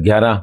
11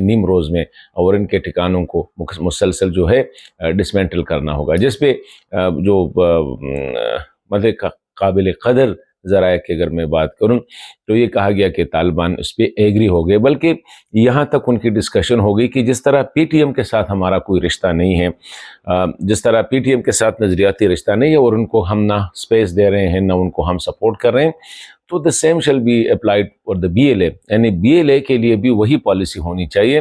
نیم روز میں اور ان کے ٹھکانوں کو مسلسل جو ہے ڈسمینٹل کرنا ہوگا، جس پہ جو مطلب قابل قدر ذرائع کی اگر میں بات کروں تو یہ کہا گیا کہ طالبان اس پہ ایگری ہو گئے، بلکہ یہاں تک ان کی ڈسکشن ہو گئی کہ جس طرح پی ٹی ایم کے ساتھ ہمارا کوئی رشتہ نہیں ہے، جس طرح پی ٹی ایم کے ساتھ نظریاتی رشتہ نہیں ہے اور ان کو ہم نہ اسپیس دے رہے ہیں نہ ان کو ہم سپورٹ کر رہے ہیں، تو the same shall be applied for the BLA، یعنی BLA کے لیے بھی وہی پالیسی ہونی چاہیے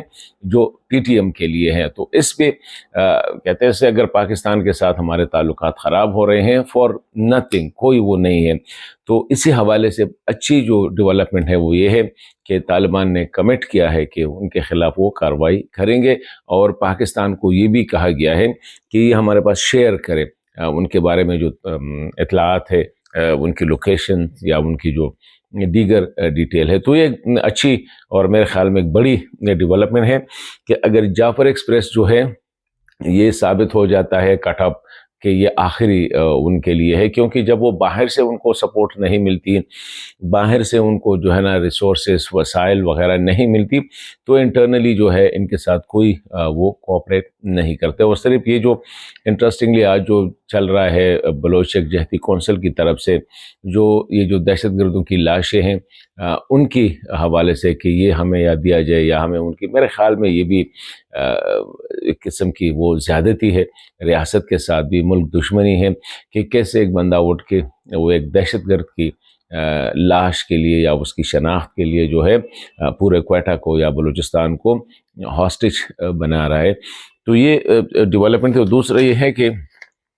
جو پی ٹی ایم کے لیے ہے۔ تو اس پہ کہتے ہیں اگر پاکستان کے ساتھ ہمارے تعلقات خراب ہو رہے ہیں فار نتھنگ، کوئی وہ نہیں ہے، تو اسی حوالے سے اچھی جو ڈیولپمنٹ ہے وہ یہ ہے کہ طالبان نے کمٹ کیا ہے کہ ان کے خلاف وہ کارروائی کریں گے، اور پاکستان کو یہ بھی کہا گیا ہے کہ یہ ہمارے پاس شیئر کرے ان کے بارے میں جو اطلاعات ہے، ان کی لوکیشن یا ان کی جو دیگر ڈیٹیل ہے۔ تو یہ اچھی اور میرے خیال میں ایک بڑی ڈیولپمنٹ ہے کہ اگر جعفر ایکسپریس جو ہے یہ ثابت ہو جاتا ہے کٹ اپ کہ یہ آخری ان کے لیے ہے، کیونکہ جب وہ باہر سے ان کو سپورٹ نہیں ملتی، باہر سے ان کو جو ہے نا ریسورسز وسائل وغیرہ نہیں ملتی، تو انٹرنلی جو ہے ان کے ساتھ کوئی وہ کوآپریٹ نہیں کرتے۔ اور صرف یہ جو انٹرسٹنگلی آج جو چل رہا ہے بلوچ یکجہتی کونسل کی طرف سے جو یہ جو دہشت گردوں کی لاشیں ہیں ان کی حوالے سے کہ یہ ہمیں یا دیا جائے یا ہمیں ان کی، میرے خیال میں یہ بھی ایک قسم کی وہ زیادتی ہے، ریاست کے ساتھ بھی ملک دشمنی ہے کہ کیسے ایک بندہ اٹھ کے وہ ایک دہشت گرد کی لاش کے لیے یا اس کی شناخت کے لیے جو ہے پورے کوئٹہ کو یا بلوچستان کو ہاسٹیج بنا رہا ہے۔ تو یہ ڈیولپمنٹ ہے۔ دوسرا یہ ہے کہ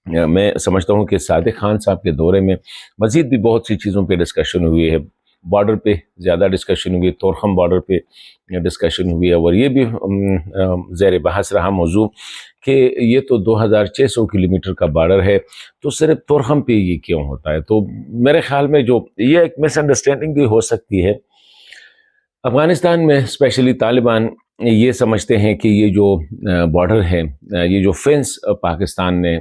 میں سمجھتا ہوں کہ صادق خان صاحب کے دورے میں مزید بھی بہت سی چیزوں پہ ڈسکشن ہوئی ہے، بارڈر پہ زیادہ ڈسکشن ہوئی، تورخم بارڈر پہ ڈسکشن ہوئی ہے، اور یہ بھی زیر بحث رہا موضوع کہ یہ تو 2600 کلومیٹر کا بارڈر ہے، تو صرف تورخم پہ یہ کیوں ہوتا ہے؟ تو میرے خیال میں جو یہ ایک مس انڈرسٹینڈنگ بھی ہو سکتی ہے۔ افغانستان میں اسپیشلی طالبان یہ سمجھتے ہیں کہ یہ جو بارڈر ہے، یہ جو فینس پاکستان نے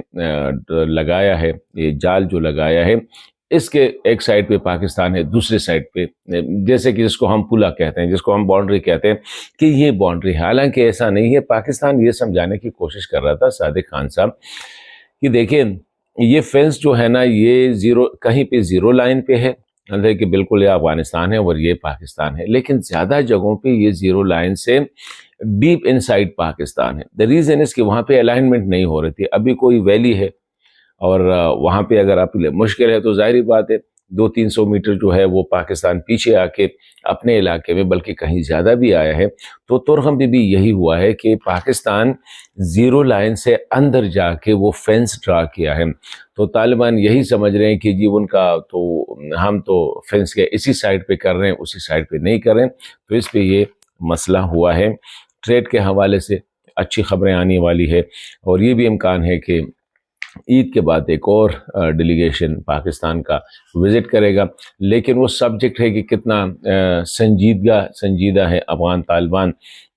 لگایا ہے، یہ جال جو لگایا ہے، اس کے ایک سائڈ پہ پاکستان ہے، دوسرے سائڈ پہ جیسے کہ جس کو ہم پلا کہتے ہیں، جس کو ہم باؤنڈری کہتے ہیں کہ یہ باؤنڈری ہے، حالانکہ ایسا نہیں ہے۔ پاکستان یہ سمجھانے کی کوشش کر رہا تھا صادق خان صاحب کہ دیکھیں یہ فینس جو ہے نا یہ کہیں پہ زیرو لائن پہ ہے کہ بالکل یہ افغانستان ہے اور یہ پاکستان ہے، لیکن زیادہ جگہوں پہ یہ زیرو لائن سے ڈیپ انسائڈ پاکستان ہے۔ دا ریزن اس کہ وہاں پہ الائنمنٹ نہیں ہو رہی تھی، ابھی کوئی ویلی ہے اور وہاں پہ اگر آپ کے لیے مشکل ہے تو ظاہری بات ہے 200-300 میٹر جو ہے وہ پاکستان پیچھے آ کے اپنے علاقے میں بلکہ کہیں زیادہ بھی آیا ہے۔ تو تورخم بھی یہی ہوا ہے کہ پاکستان زیرو لائن سے اندر جا کے وہ فینس ڈرا کیا ہے۔ تو طالبان یہی سمجھ رہے ہیں کہ جی ان کا تو ہم تو فینس کے اسی سائڈ پہ کر رہے ہیں، اسی سائڈ پہ نہیں کر رہے ہیں، تو اس پہ یہ مسئلہ ہوا ہے۔ ٹریڈ کے حوالے سے اچھی خبریں آنے والی ہے، اور یہ بھی امکان ہے کہ عید کے بعد ایک اور ڈیلیگیشن پاکستان کا وزٹ کرے گا، لیکن وہ سبجیکٹ ہے کہ کتنا سنجیدہ ہے Afghan Taliban,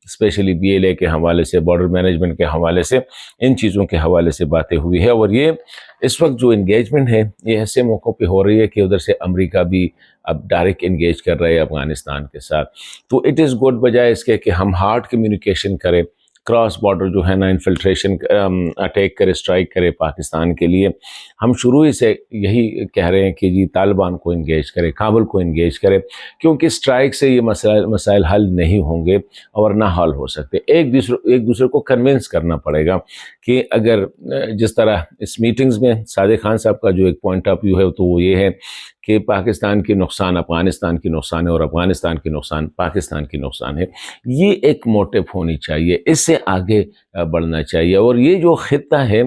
especially B L A کے حوالے سے، بارڈر مینجمنٹ کے حوالے سے، ان چیزوں کے حوالے سے باتیں ہوئی ہے۔ اور یہ اس وقت جو انگیجمنٹ ہے یہ ایسے موقعوں پہ ہو رہی ہے کہ ادھر سے امریکہ بھی اب ڈائریکٹ انگیج کر رہے ہیں افغانستان کے ساتھ، تو اٹ از گڈ، بجائے اس کے کہ ہم ہارڈ کمیونیکیشن کریں، کراس بارڈر جو ہے نا انفلٹریشن اٹیک کرے، اسٹرائک کرے پاکستان کے لیے۔ ہم شروع ہی سے یہی کہہ رہے ہیں کہ جی طالبان کو انگیج کرے، کابل کو انگیج کرے، کیونکہ اسٹرائک سے یہ مسائل حل نہیں ہوں گے اور نہ حل ہو سکتے۔ ایک دوسرے کو کنونس کرنا پڑے گا کہ اگر جس طرح اس میٹنگز میں صادق خان صاحب کا جو ایک پوائنٹ آف ویو ہے تو وہ یہ ہے کہ پاکستان کی نقصان افغانستان کی نقصان ہے اور افغانستان کی نقصان پاکستان کی نقصان ہے، یہ ایک موٹیو ہونی چاہیے، اس سے آگے بڑھنا چاہیے۔ اور یہ جو خطہ ہے،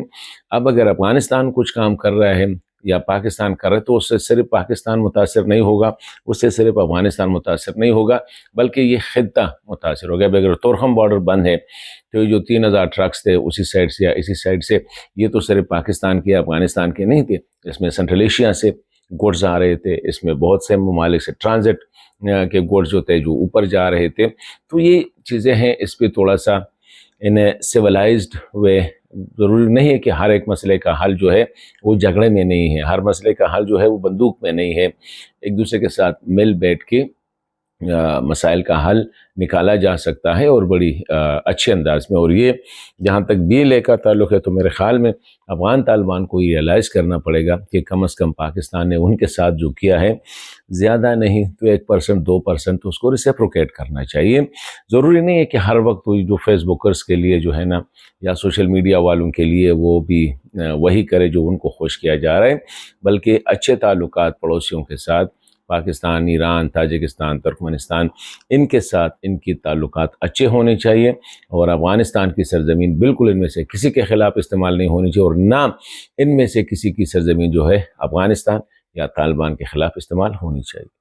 اب اگر افغانستان کچھ کام کر رہا ہے یا پاکستان کر رہا ہے تو اس سے صرف پاکستان متاثر نہیں ہوگا، اس سے صرف افغانستان متاثر نہیں ہوگا، بلکہ یہ خطہ متاثر ہوگا۔ اگر تورخم بارڈر بند ہے تو یہ جو 3000 ٹرکس تھے اسی سائڈ سے یا اسی سائڈ سے، یہ تو صرف پاکستان کے افغانستان کے نہیں تھے، اس میں سینٹرل ایشیا سے گوڈز آ رہے تھے، اس میں بہت سے ممالک سے ٹرانزٹ کے گوڈز جو تھے جو اوپر جا رہے تھے۔ تو یہ چیزیں ہیں، اس پہ تھوڑا سا انہیں سیولائزڈ وے، ضروری نہیں ہے کہ ہر ایک مسئلے کا حل جو ہے وہ جھگڑے میں نہیں ہے، ہر مسئلے کا حل جو ہے وہ بندوق میں نہیں ہے، ایک دوسرے کے ساتھ مل بیٹھ کے مسائل کا حل نکالا جا سکتا ہے اور بڑی اچھے انداز میں. اور یہ جہاں تک BLA کا تعلق ہے تو میرے خیال میں افغان طالبان کو یہ ریئلائز کرنا پڑے گا کہ کم از کم پاکستان نے ان کے ساتھ جو کیا ہے زیادہ نہیں تو 1% 2% تو اس کو ریسیپروکیٹ کرنا چاہیے. ضروری نہیں ہے کہ ہر وقت جو فیس بکرز کے لیے جو ہے نا یا سوشل میڈیا والوں کے لیے وہ بھی وہی کرے جو ان کو خوش کیا جا رہا ہے، بلکہ اچھے تعلقات پڑوسیوں کے ساتھ پاکستان، ایران، تاجکستان، ترکمنستان، ان کے ساتھ ان کی تعلقات اچھے ہونے چاہیے. اور افغانستان کی سرزمین بالکل ان میں سے کسی کے خلاف استعمال نہیں ہونی چاہیے، اور نہ ان میں سے کسی کی سرزمین جو ہے افغانستان یا طالبان کے خلاف استعمال ہونی چاہیے.